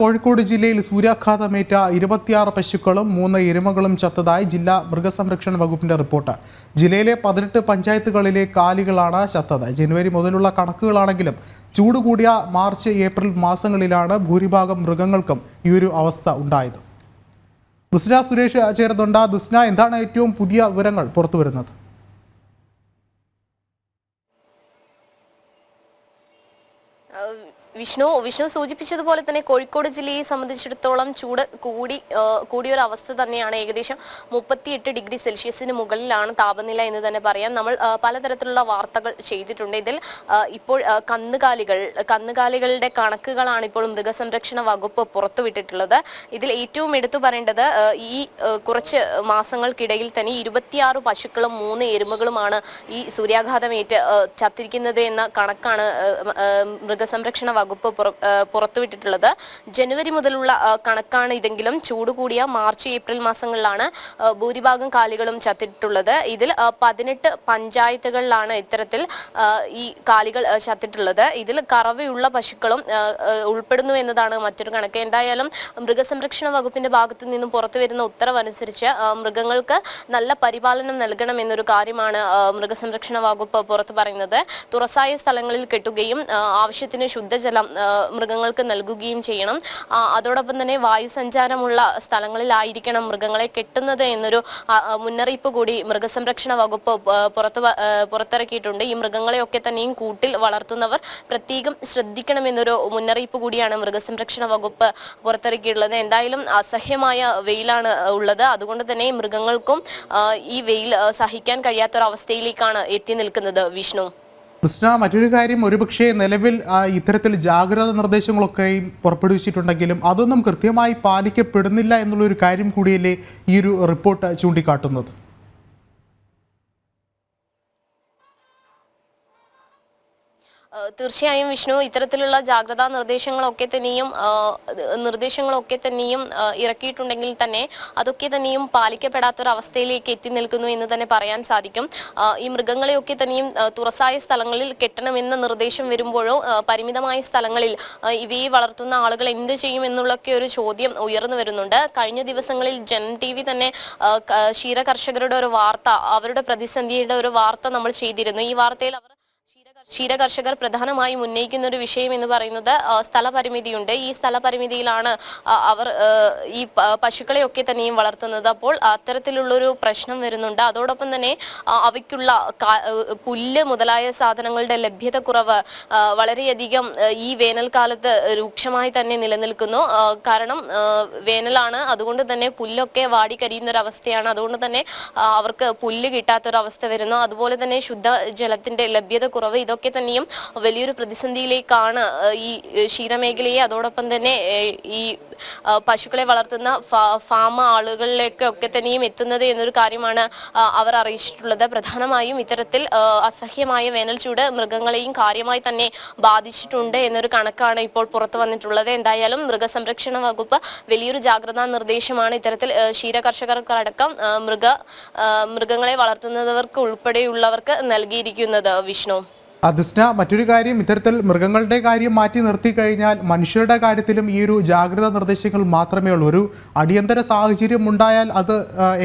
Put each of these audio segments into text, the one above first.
കോഴിക്കോട് ജില്ലയിൽ സൂര്യാഘാതമേറ്റ 26 പശുക്കളും 3 എരുമകളും ചത്തതായി ജില്ലാ മൃഗസംരക്ഷണ വകുപ്പിന്റെ റിപ്പോർട്ട്. ജില്ലയിലെ 18 പഞ്ചായത്തുകളിലെ കാലികളാണ് ചത്തത്. ജനുവരി മുതലുള്ള കണക്കുകളാണെങ്കിലും ചൂട് കൂടിയ മാർച്ച് ഏപ്രിൽ മാസങ്ങളിലാണ് ഭൂരിഭാഗം മൃഗങ്ങൾക്കും ഈ ഒരു അവസ്ഥ ഉണ്ടായത്. ദിസ്ന സുരേഷ് ചേർന്നുണ്ട്. ദിസ്ന, എന്താണ് ഏറ്റവും പുതിയ വിവരങ്ങൾ പുറത്തുവരുന്നത്? വിഷ്ണു സൂചിപ്പിച്ചതുപോലെ തന്നെ കോഴിക്കോട് ജില്ലയെ സംബന്ധിച്ചിടത്തോളം ചൂട് കൂടിയൊരു അവസ്ഥ തന്നെയാണ്. ഏകദേശം 38 ഡിഗ്രി സെൽഷ്യസിന് മുകളിലാണ് താപനില എന്ന് തന്നെ പറയാം. നമ്മൾ പലതരത്തിലുള്ള വാർത്തകൾ ചെയ്തിട്ടുണ്ട്. ഇതിൽ ഇപ്പോൾ കന്നുകാലികളുടെ കണക്കുകളാണ് ഇപ്പോൾ മൃഗസംരക്ഷണ വകുപ്പ് പുറത്തുവിട്ടിട്ടുള്ളത്. ഇതിൽ ഏറ്റവും എടുത്തു പറയേണ്ടത് ഈ കുറച്ച് മാസങ്ങൾക്കിടയിൽ തന്നെ 26 പശുക്കളും 3 എരുമകളുമാണ് ഈ സൂര്യാഘാതമേറ്റ് ചത്തിരിക്കുന്നത് എന്ന കണക്കാണ് മൃഗസംരക്ഷണ വകുപ്പ് പുറത്തുവിട്ടിട്ടുള്ളത്. ജനുവരി മുതലുള്ള കണക്കാണ് ഇതെങ്കിലും ചൂട് കൂടിയ മാർച്ച് ഏപ്രിൽ മാസങ്ങളിലാണ് ഭൂരിഭാഗം കാലികളും ചത്തിട്ടുള്ളത്. ഇതിൽ 18 പഞ്ചായത്തുകളിലാണ് ഇത്തരത്തിൽ ഈ കാലികൾ ചത്തിട്ടുള്ളത്. ഇതിൽ കറവയുള്ള പശുക്കളും ഉൾപ്പെടുന്നു എന്നതാണ് മറ്റൊരു കണക്ക്. എന്തായാലും മൃഗസംരക്ഷണ വകുപ്പിന്റെ ഭാഗത്തു നിന്നും പുറത്തു വരുന്ന ഉത്തരവനുസരിച്ച് മൃഗങ്ങൾക്ക് നല്ല പരിപാലനം നൽകണം എന്നൊരു കാര്യമാണ് മൃഗസംരക്ഷണ വകുപ്പ് പുറത്തു പറയുന്നത്. തുറസായ സ്ഥലങ്ങളിൽ കെട്ടുകയും ആവശ്യത്തിന് ശുദ്ധജലം മൃഗങ്ങൾക്ക് നൽകുകയും ചെയ്യണം. അതോടൊപ്പം തന്നെ വായുസഞ്ചാരമുള്ള സ്ഥലങ്ങളിലായിരിക്കണം മൃഗങ്ങളെ കെട്ടുന്നത് എന്നൊരു മുന്നറിയിപ്പ് കൂടി മൃഗസംരക്ഷണ വകുപ്പ് പുറത്തിറക്കിയിട്ടുണ്ട്. ഈ മൃഗങ്ങളെയൊക്കെ തന്നെയും കൂട്ടിൽ വളർത്തുന്നവർ പ്രത്യേകം ശ്രദ്ധിക്കണമെന്നൊരു മുന്നറിയിപ്പ് കൂടിയാണ് മൃഗസംരക്ഷണ വകുപ്പ് പുറത്തിറക്കിയിട്ടുള്ളത്. എന്തായാലും അസഹ്യമായ വെയിലാണ് ഉള്ളത്. അതുകൊണ്ട് തന്നെ മൃഗങ്ങൾക്കും ഈ വെയിൽ സഹിക്കാൻ കഴിയാത്തൊരവസ്ഥയിലേക്കാണ് എത്തി നിൽക്കുന്നത്. വിഷ്ണു, കൃഷ്ണ, മറ്റൊരു കാര്യം, ഒരുപക്ഷെ നിലവിൽ ഇത്തരത്തിൽ ജാഗ്രതാ നിർദ്ദേശങ്ങളൊക്കെയും പുറപ്പെടുവിച്ചിട്ടുണ്ടെങ്കിലും അതൊന്നും കൃത്യമായി പാലിക്കപ്പെടുന്നില്ല എന്നുള്ളൊരു കാര്യം കൂടിയല്ലേ ഈ ഒരു റിപ്പോർട്ട് ചൂണ്ടിക്കാട്ടുന്നത്? തീർച്ചയായും വിഷ്ണു, ഇത്തരത്തിലുള്ള ജാഗ്രതാ നിർദ്ദേശങ്ങളൊക്കെ തന്നെയും ഇറക്കിയിട്ടുണ്ടെങ്കിൽ തന്നെ അതൊക്കെ തന്നെയും പാലിക്കപ്പെടാത്തൊരവസ്ഥയിലേക്ക് എത്തി നിൽക്കുന്നു എന്ന് തന്നെ പറയാൻ സാധിക്കും. ഈ മൃഗങ്ങളെയൊക്കെ തന്നെയും തുറസായ സ്ഥലങ്ങളിൽ കെട്ടണമെന്ന നിർദ്ദേശം വരുമ്പോഴോ പരിമിതമായ സ്ഥലങ്ങളിൽ ഇവയെ വളർത്തുന്ന ആളുകൾ എന്ത് ചെയ്യും എന്നുള്ളൊക്കെ ഒരു ചോദ്യം ഉയർന്നു വരുന്നുണ്ട്. കഴിഞ്ഞ ദിവസങ്ങളിൽ ജൻ TV തന്നെ ക്ഷീര കർഷകരുടെ ഒരു വാർത്ത, അവരുടെ പ്രതിസന്ധിയുടെ ഒരു വാർത്ത നമ്മൾ ചെയ്തിരുന്നു. ഈ വാർത്തയിൽ അവർ ക്ഷീരകർഷകർ പ്രധാനമായും ഉന്നയിക്കുന്ന ഒരു വിഷയം എന്ന് പറയുന്നത് സ്ഥലപരിമിതിയുണ്ട്. ഈ സ്ഥലപരിമിതിയിലാണ് അവർ ഈ പശുക്കളെയൊക്കെ തന്നെയും വളർത്തുന്നത്. അപ്പോൾ അത്തരത്തിലുള്ളൊരു പ്രശ്നം വരുന്നുണ്ട്. അതോടൊപ്പം തന്നെ അവയ്ക്കുള്ള പുല്ല് മുതലായ സാധനങ്ങളുടെ ലഭ്യത കുറവ് വളരെയധികം ഈ വേനൽക്കാലത്ത് രൂക്ഷമായി തന്നെ നിലനിൽക്കുന്നു. കാരണം വേനലാണ്, അതുകൊണ്ട് തന്നെ പുല്ലൊക്കെ വാടിക്കരിയുന്ന ഒരു അവസ്ഥയാണ്. അതുകൊണ്ട് തന്നെ അവർക്ക് പുല്ല് കിട്ടാത്തൊരവസ്ഥ വരുന്നു. അതുപോലെ തന്നെ ശുദ്ധജലത്തിന്റെ ലഭ്യത കുറവ്, ഇതൊക്കെ തന്നെയും വലിയൊരു പ്രതിസന്ധിയിലേക്കാണ് ഈ ക്ഷീരമേഖലയെ, അതോടൊപ്പം തന്നെ ഈ പശുക്കളെ വളർത്തുന്ന ഫാം ആളുകളിലേക്കൊക്കെ തന്നെയും എത്തുന്നത് എന്നൊരു കാര്യമാണ് അവർ അറിയിച്ചിട്ടുള്ളത്. പ്രധാനമായും ഇത്തരത്തിൽ അസഹ്യമായ വേനൽ ചൂട് മൃഗങ്ങളെയും കാര്യമായി തന്നെ ബാധിച്ചിട്ടുണ്ട് എന്നൊരു കണക്കാണ് ഇപ്പോൾ പുറത്തു വന്നിട്ടുള്ളത്. എന്തായാലും മൃഗസംരക്ഷണ വകുപ്പ് വലിയൊരു ജാഗ്രതാ നിർദ്ദേശമാണ് ഇത്തരത്തിൽ ക്ഷീരകർഷകർക്കടക്കം മൃഗങ്ങളെ വളർത്തുന്നവർക്ക് ഉൾപ്പെടെയുള്ളവർക്ക് നൽകിയിരിക്കുന്നത്. വിഷ്ണു, ദിസ്ന, മറ്റൊരു കാര്യം, ഇത്തരത്തിൽ മൃഗങ്ങളുടെ കാര്യം മാറ്റി നിർത്തി കഴിഞ്ഞാൽ മനുഷ്യരുടെ കാര്യത്തിലും ഈ ഒരു ജാഗ്രതാ നിർദ്ദേശങ്ങൾ മാത്രമേ ഉള്ളൂ. ഒരു അടിയന്തര സാഹചര്യം ഉണ്ടായാൽ അത്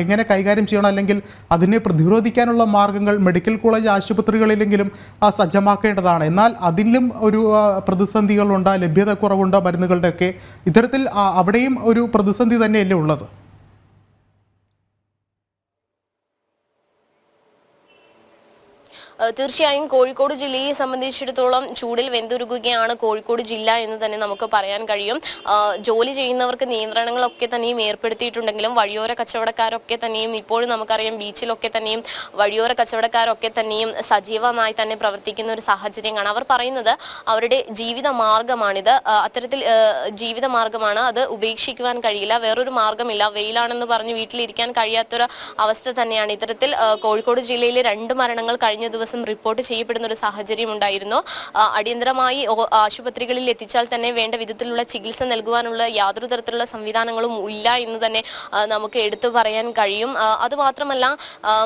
എങ്ങനെ കൈകാര്യം ചെയ്യണം, അല്ലെങ്കിൽ അതിനെ പ്രതിരോധിക്കാനുള്ള മാർഗങ്ങൾ മെഡിക്കൽ കോളേജ് ആശുപത്രികളിലെങ്കിലും സജ്ജമാക്കേണ്ടതാണ്. എന്നാൽ അതിലും ഒരു പ്രതിസന്ധികളുണ്ട്, ലഭ്യത കുറവുണ്ട് മരുന്നുകളുടെയൊക്കെ. ഇത്തരത്തിൽ അവിടെയും ഒരു പ്രതിസന്ധി തന്നെയല്ലേ ഉള്ളത്? തീർച്ചയായും കോഴിക്കോട് ജില്ലയെ സംബന്ധിച്ചിടത്തോളം ചൂടിൽ വെന്തുരുകുകയാണ് കോഴിക്കോട് ജില്ല എന്ന് തന്നെ നമുക്ക് പറയാൻ കഴിയും. ജോലി ചെയ്യുന്നവർക്ക് നിയന്ത്രണങ്ങളൊക്കെ തന്നെയും ഏർപ്പെടുത്തിയിട്ടുണ്ടെങ്കിലും വഴിയോര കച്ചവടക്കാരൊക്കെ തന്നെയും ഇപ്പോഴും നമുക്കറിയാം ബീച്ചിലൊക്കെ തന്നെയും വഴിയോര കച്ചവടക്കാരൊക്കെ തന്നെയും സജീവമായി തന്നെ പ്രവർത്തിക്കുന്ന ഒരു സാഹചര്യമാണ്. അവർ പറയുന്നത് അവരുടെ ജീവിത മാർഗമാണിത്. അത്തരത്തിൽ ജീവിത മാർഗമാണ്, അത് ഉപേക്ഷിക്കുവാൻ കഴിയില്ല, വേറൊരു മാർഗമില്ല. വെയിലാണെന്ന് പറഞ്ഞ് വീട്ടിലിരിക്കാൻ കഴിയാത്തൊരു അവസ്ഥ തന്നെയാണ്. ഇത്തരത്തിൽ കോഴിക്കോട് ജില്ലയിലെ 2 മരണങ്ങൾ കഴിഞ്ഞ ദിവസം ദിവസം റിപ്പോർട്ട് ചെയ്യപ്പെടുന്ന ഒരു സാഹചര്യം ഉണ്ടായിരുന്നു. അടിയന്തരമായി ആശുപത്രികളിൽ എത്തിച്ചാൽ തന്നെ വേണ്ട വിധത്തിലുള്ള ചികിത്സ നൽകുവാനുള്ള യാതൊരു തരത്തിലുള്ള സംവിധാനങ്ങളും ഇല്ല എന്ന് തന്നെ നമുക്ക് എടുത്തു പറയാൻ കഴിയും. അതുമാത്രമല്ല,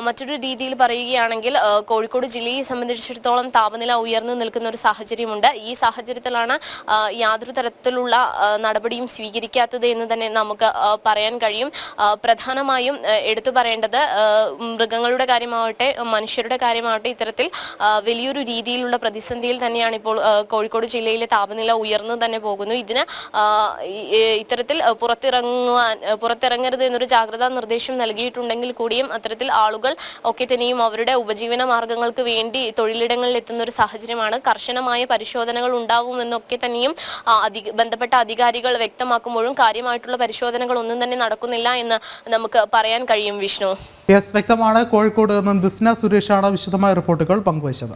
മറ്റൊരു രീതിയിൽ പറയുകയാണെങ്കിൽ കോഴിക്കോട് ജില്ലയെ സംബന്ധിച്ചിടത്തോളം താപനില ഉയർന്നു നിൽക്കുന്ന ഒരു സാഹചര്യമുണ്ട്. ഈ സാഹചര്യത്തിലാണ് യാതൊരു തരത്തിലുള്ള നടപടിയും സ്വീകരിക്കാത്തത് എന്ന് തന്നെ നമുക്ക് പറയാൻ കഴിയും. പ്രധാനമായും എടുത്തു പറയേണ്ടത് മൃഗങ്ങളുടെ കാര്യമാവട്ടെ മനുഷ്യരുടെ കാര്യമാവട്ടെ ഇത്തരത്തിൽ വലിയൊരു രീതിയിലുള്ള പ്രതിസന്ധിയിൽ തന്നെയാണ് ഇപ്പോൾ കോഴിക്കോട് ജില്ലയിലെ താപനില ഉയർന്നു തന്നെ പോകുന്നു. ഇതിന് ഇത്തരത്തിൽ പുറത്തിറങ്ങരുത് എന്നൊരു ജാഗ്രതാ നിർദ്ദേശം നൽകിയിട്ടുണ്ടെങ്കിൽ കൂടിയും അത്തരത്തിൽ ആളുകൾ ഒക്കെ തന്നെയും അവരുടെ ഉപജീവന മാർഗങ്ങൾക്ക് വേണ്ടി തൊഴിലിടങ്ങളിൽ എത്തുന്ന ഒരു സാഹചര്യമാണ്. കർശനമായ പരിശോധനകൾ ഉണ്ടാവുമെന്നൊക്കെ തന്നെയും ബന്ധപ്പെട്ട അധികാരികൾ വ്യക്തമാക്കുമ്പോഴും കാര്യമായിട്ടുള്ള പരിശോധനകൾ ഒന്നും തന്നെ നടക്കുന്നില്ല എന്ന് നമുക്ക് പറയാൻ കഴിയും. വിഷ്ണു, യെസ്, വ്യക്തമാണ്. കോഴിക്കോട് നിന്ന് ദിസ്ന സുരേഷാണ് വിശദമായ റിപ്പോർട്ടുകൾ പങ്കുവച്ചത്.